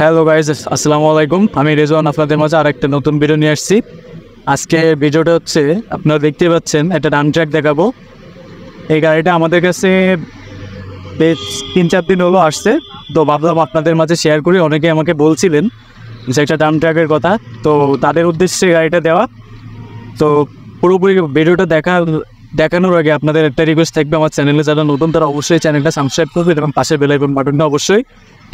Hello guys, আসসালামু আলাইকুম। আমি রেজওয়ান আপনাদের মাঝে আরেকটা নতুন ভিডিও নিয়ে আসছি। আজকে ভিডিওটা হচ্ছে আপনারা দেখতে পাচ্ছেন একটা ডাম ট্র্যাক দেখাবো। এই গাড়িটা আমাদের কাছে বেশ 3-4 দিন হলো আসছে, তো ভাবলাম আপনাদের মাঝে শেয়ার করি। অনেকে আমাকে বলছিলেন যে একটা ডাম ট্র্যাকের কথা, তো তাদের উদ্দেশ্যে গাড়িটা দেওয়া। তো পুরোপুরি ভিডিওটা দেখানোর আগে আপনাদের একটা রিকোয়েস্ট থাকবে, আমার চ্যানেলে যারা নতুন তারা অবশ্যই চ্যানেলটা সাবস্ক্রাইব করবেন এবং পাশের বেল আইকন বাটনটা অবশ্যই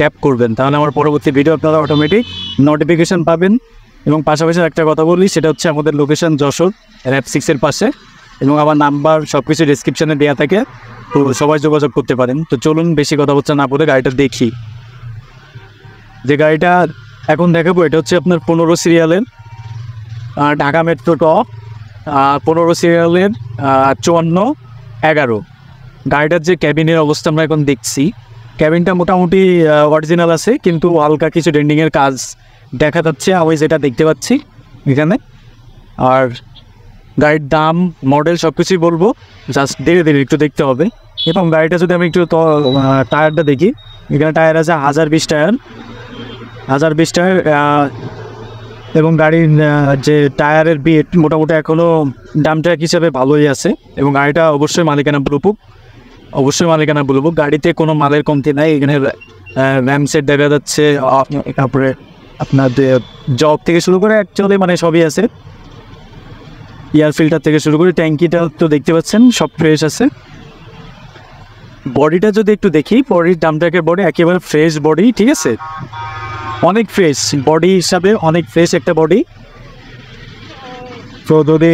ট্যাপ করবেন, তাহলে আমার পরবর্তী ভিডিও আপনারা অটোমেটিক নোটিফিকেশান পাবেন। এবং পাশাপাশি একটা কথা বলি, সেটা হচ্ছে আমাদের লোকেশন যশোর RAB 6-এর পাশে, এবং আমার নাম্বার সব কিছু ডিসক্রিপশানে দেওয়া থাকে, তো সবাই যোগাযোগ করতে পারেন। তো চলুন বেশি কথা বলতে না বলে গাড়িটা দেখি। যে গাড়িটা এখন দেখাবো এটা হচ্ছে আপনার 15 সিরিয়ালের ঢাকা মেট্রো ট 15 সিরিয়ালের 5411। গাড়িটার যে ক্যাবিনের অবস্থা আমরা এখন দেখছি, ক্যাবিনটা মোটামুটি অরিজিনাল আছে, কিন্তু হালকা কিছু ডেন্ডিংয়ের কাজ দেখা যাচ্ছে আমি যেটা দেখতে পাচ্ছি এখানে। আর গাড়ির দাম, মডেল সব কিছুই বলবো, জাস্ট ধীরে ধীরে একটু দেখতে হবে। এবং গাড়িটা যদি আমি একটু টায়ারটা দেখি, এখানে টায়ার আছে 1020 টায়ার, 1020 টায়ার। এবং গাড়ির যে টায়ারের বিট মোটামুটি এখনও ডাম ট্র্যাক হিসাবে ভালোই আছে। এবং গাড়িটা অবশ্যই মালিকানা ব্লুবুক, গাড়িতে কোনো মালের কমতি নাই। এখানে র্যাম সেট দেখা যাচ্ছে, তারপরে আপনার জব থেকে শুরু করে অ্যাকচুয়ালি মানে সবই আছে। এয়ার ফিল্টার থেকে শুরু করে ট্যাঙ্কিটা তো দেখতে পাচ্ছেন সব ফ্রেশ আছে। বডিটা যদি একটু দেখি, ডাম ট্র্যাকের বডি একেবারে ফ্রেশ বডি, ঠিক আছে, অনেক ফ্রেশ বডি হিসাবে, অনেক ফ্রেশ একটা বডি। তো যদি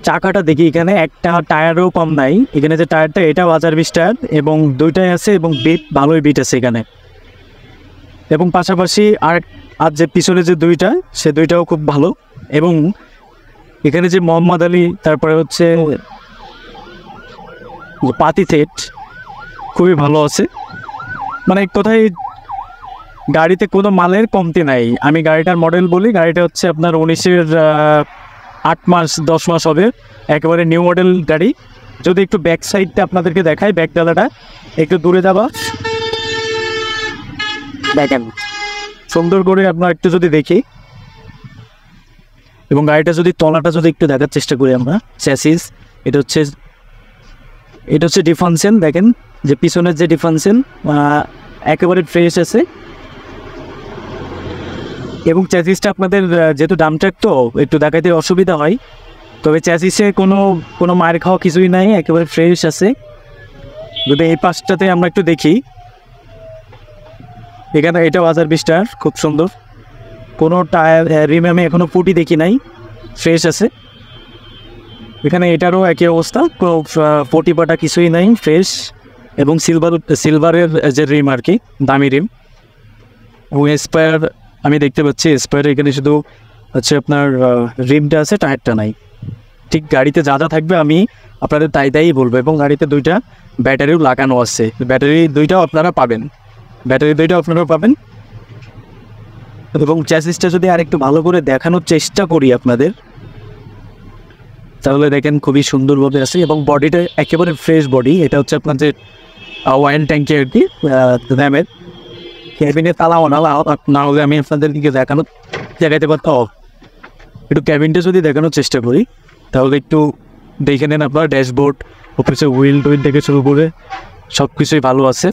চাকাটা দেখি, এখানে একটা টায়ারও কম নাই। এখানে যে টায়ারটা, এটা 1020 টায়ার এবং দুইটাই আছে, এবং ভালোই বিট আছে এখানে। এবং পাশাপাশি আর যে পিছনে যে দুইটা, সে দুইটাও খুব ভালো। এবং এখানে যে মোহাম্মদ আলী, তারপরে হচ্ছে পাতি সেট খুবই ভালো আছে। মানে এক কথায় গাড়িতে কোনো মালের কমতি নাই। আমি গাড়িটার মডেল বলি, গাড়িটা হচ্ছে আপনার 19-এর 8 মাস 10 মাস হবে, একেবারে নিউ মডেল গাড়ি। যদি একটু ব্যাক সাইডটা আপনাদেরকে দেখাই, ব্যাক ডালাটা একটু দূরে যাবা, দেখেন সুন্দর করে আপনার একটু যদি দেখি। এবং গাড়িটা যদি তলাটা যদি একটু দেখার চেষ্টা করি আমরা, চ্যাসিস এটা হচ্ছে ডিফারেন্সিয়াল। দেখেন যে পিছনের যে ডিফারেন্সিয়াল একেবারে ফ্রেশ আছে। এবং চ্যাসিসটা আপনাদের যেহেতু ডাম ট্র্যাক তো একটু দেখাতে অসুবিধা হয়, তবে চ্যাসিসে কোনো মায়ের খাওয়া কিছুই নাই, একেবারে ফ্রেশ আছে। যদি এই পাশটাতে আমরা একটু দেখি, এখানে এটা 1020 টায়ার, খুব সুন্দর। কোনো টায়ার রিম আমি এখনও ফুটি দেখি নাই, ফ্রেশ আছে। এখানে এটারও একই অবস্থা, কোনো পটি পাটা কিছুই নাই, ফ্রেশ। এবং সিলভারের যে রিম আর কি, দামি রিম। এবং স্পায়ার আমি দেখতে পাচ্ছি, স্পায়ার এখানে শুধু হচ্ছে আপনার রিমটা আছে, টায়ারটা নাই। ঠিক গাড়িতে যা যা থাকবে আমি আপনাদের তাই বলবো। এবং গাড়িতে দুইটা ব্যাটারিও লাগানো আছে, ব্যাটারি দুইটাও আপনারা পাবেন। এবং চ্যাসিসটা যদি আর একটু ভালো করে দেখানোর চেষ্টা করি আপনাদের, তাহলে দেখেন খুবই সুন্দরভাবে আছে। এবং বডিটা একেবারে ফ্রেশ বডি। এটা হচ্ছে আপনার যে ওয়াইন ট্যাঙ্কি আর কি, র্যামের। ক্যাবিনে তালাও না হলে আমি আপনাদের দিকে দেখাতে পারতাম। একটু ক্যাবিনটা যদি দেখানোর চেষ্টা করি, তাহলে একটু দেখে নেন আপনার। ড্যাশবোর্ড, অফিসে হুইল থেকে শুরু করে সব কিছুই ভালো আছে।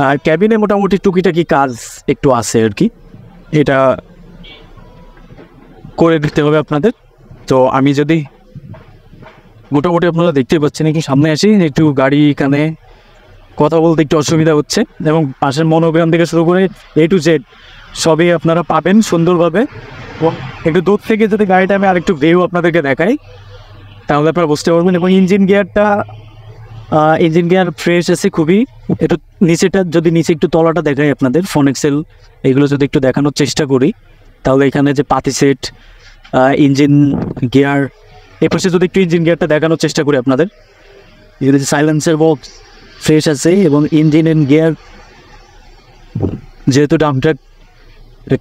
আর ক্যাবিনে মোটামুটি টুকিটাকি কাজ একটু আছে আর কি, এটা করে দিতে হবে আপনাদের। তো আমি যদি মোটামুটি আপনারা দেখতে পাচ্ছেন, একটু সামনে আসি, একটু গাড়ি এখানে কথা বলতে একটু অসুবিধা হচ্ছে। এবং পাশের মনোগ্রাম থেকে শুরু করে A to Z সবই আপনারা পাবেন সুন্দরভাবে। একটু দূর থেকে যদি গাড়িটা আমি আরেকটু ভিউ আপনাদেরকে দেখাই, তাহলে আপনারা বুঝতে পারবেন। এবং ইঞ্জিন গিয়ার ফ্রেশ আছে খুবই। একটু নিচে একটু তলাটা দেখাই আপনাদের, ফোন এক্সেল এগুলো যদি একটু দেখানোর চেষ্টা করি, তাহলে এখানে যে পাতি সেট, ইঞ্জিন গিয়ার, এ পাশে যদি একটু ইঞ্জিন গিয়ারটা দেখানোর চেষ্টা করি আপনাদের, এখানে যে সাইলেন্সার বক্স ফ্রেশ আছে। এবং ইঞ্জিন অ্যান্ড গিয়ার, যেহেতু ডাম ট্র্যাক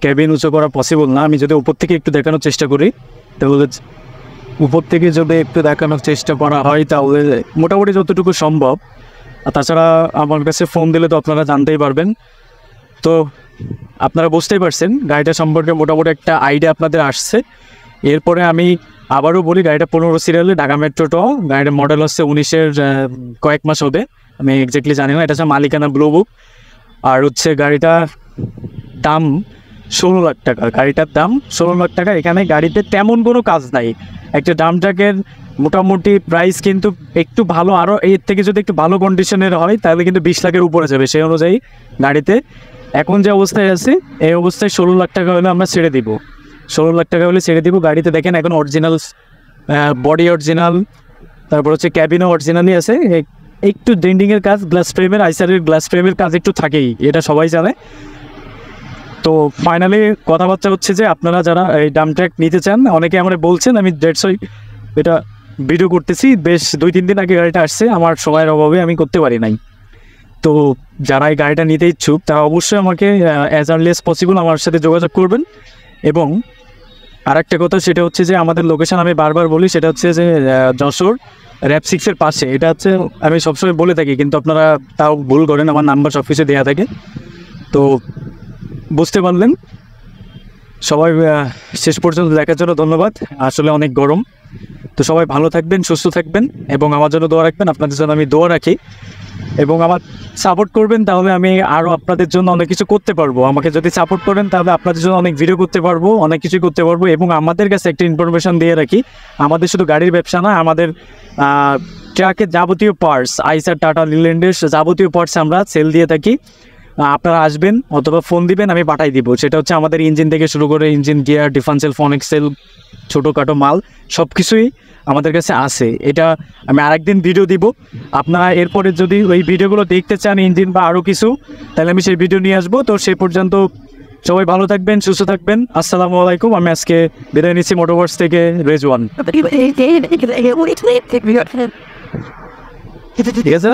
ক্যাবিন উঁচু করা পসিবল না, আমি যদি উপর থেকে একটু দেখানোর চেষ্টা করি, তাহলে উপর থেকে যদি একটু দেখানোর চেষ্টা করা হয়, তাহলে মোটামুটি যতটুকু সম্ভব আর তাছাড়া আমার কাছে ফোন দিলে তো আপনারা জানতেই পারবেন। তো আপনারা বুঝতেই পারছেন গাড়িটা সম্পর্কে মোটামুটি একটা আইডিয়া আপনাদের আসছে। এরপরে আমি আবারও বলি, গাড়িটা 15 সিরিয়ালে ঢাকা মেট্রো ট, গাড়িটার মডেল হচ্ছে 19-এর কয়েক মাস হবে, আমি এক্স্যাক্টলি জানি না। এটা হচ্ছে মালিকানা ব্লু বুক। আর হচ্ছে গাড়িটা দাম 16 লাখ টাকা, গাড়িটার দাম 16 লাখ টাকা। এখানে গাড়িতে তেমন কোনো কাজ নাই। একটা ডাম্প ট্রাকের মোটামুটি প্রাইস কিন্তু একটু ভালো, আরও এর থেকে যদি একটু ভালো কন্ডিশনের হয় তাহলে কিন্তু 20 লাখের উপরে যাবে। সেই অনুযায়ী গাড়িতে এখন যে অবস্থায় আছে এই অবস্থায় 16 লাখ টাকা হলে আমরা ছেড়ে দিব, 16 লাখ টাকা হলে ছেড়ে দিব। গাড়িতে দেখেন এখন অরিজিনাল বডি অরিজিনাল, তারপর হচ্ছে ক্যাবিনও অরিজিনালি আছে। একটু ডেন্টিংয়ের কাজ, গ্লাস ফ্রেমের, আইসারের গ্লাস ফ্রেমের কাজ একটু থাকেই, এটা সবাই জানে। তো ফাইনালি কথাবার্তা হচ্ছে যে আপনারা যারা এই ডাম্প ট্রাক নিতে চান, অনেকে আমরা বলছেন, আমি দেড়শোই এটা ভিডিও করতেছি, বেশ 2-3 দিন আগে গাড়িটা আসছে, আমার সময়ের অভাবে আমি করতে পারি নাই। তো যারা এই গাড়িটা নিতে ইচ্ছুক তারা অবশ্যই আমাকে অ্যাজ আর্লি অ্যাজ পসিবল আমার সাথে যোগাযোগ করবেন। এবং আরেকটা কথা সেটা হচ্ছে যে আমাদের লোকেশন আমি বারবার বলি, সেটা হচ্ছে যে যশোর র্যাপ 6-এর পাশে। এটা হচ্ছে আমি সবসময় বলে থাকি, কিন্তু আপনারা তাও ভুল করেন, আমার নাম্বার সব কিছু দেওয়া থাকে। তো বুঝতে পারলেন। সবাই শেষ পর্যন্ত দেখার জন্য ধন্যবাদ। আসলে অনেক গরম, তো সবাই ভালো থাকবেন, সুস্থ থাকবেন এবং আমার জন্য দোয়া রাখবেন। আপনাদের জন্য আমি দোয়া রাখি এবং আমার সাপোর্ট করবেন, তাহলে আমি আরও আপনাদের জন্য অনেক কিছু করতে পারবো। আমাকে যদি সাপোর্ট করেন তাহলে আপনাদের জন্য অনেক ভিডিও করতে পারবো, অনেক কিছু করতে পারবো। এবং আমাদের কাছে একটা ইনফরমেশান দিয়ে রাখি, আমাদের শুধু গাড়ির ব্যবসা না, আমাদের ট্রাকের যাবতীয় পার্টস, আইসার, টাটা, লিল্যান্ডের যাবতীয় পার্টস আমরা সেল দিয়ে থাকি। আপনারা আসবেন অথবা ফোন দিবেন, আমি পাঠাই দিব। সেটা হচ্ছে আমাদের ইঞ্জিন থেকে শুরু করে ইঞ্জিন, গিয়ার, ডিফারেন্সিয়াল, ফনেক্সেল, ছোটোখাটো মাল সব কিছুই আমাদের কাছে আছে। এটা আমি আরেকদিন ভিডিও দিব। আপনারা এরপরে যদি ওই ভিডিওগুলো দেখতে চান, ইঞ্জিন বা আরও কিছু, তাহলে আমি সেই ভিডিও নিয়ে আসবো। তো সেই পর্যন্ত সবাই ভালো থাকবেন, সুস্থ থাকবেন। আসসালামু আলাইকুম। আমি আজকে বিদায় নিচ্ছি মোটরওয়ার্কস থেকে, রেজওয়ান। ঠিক আছে।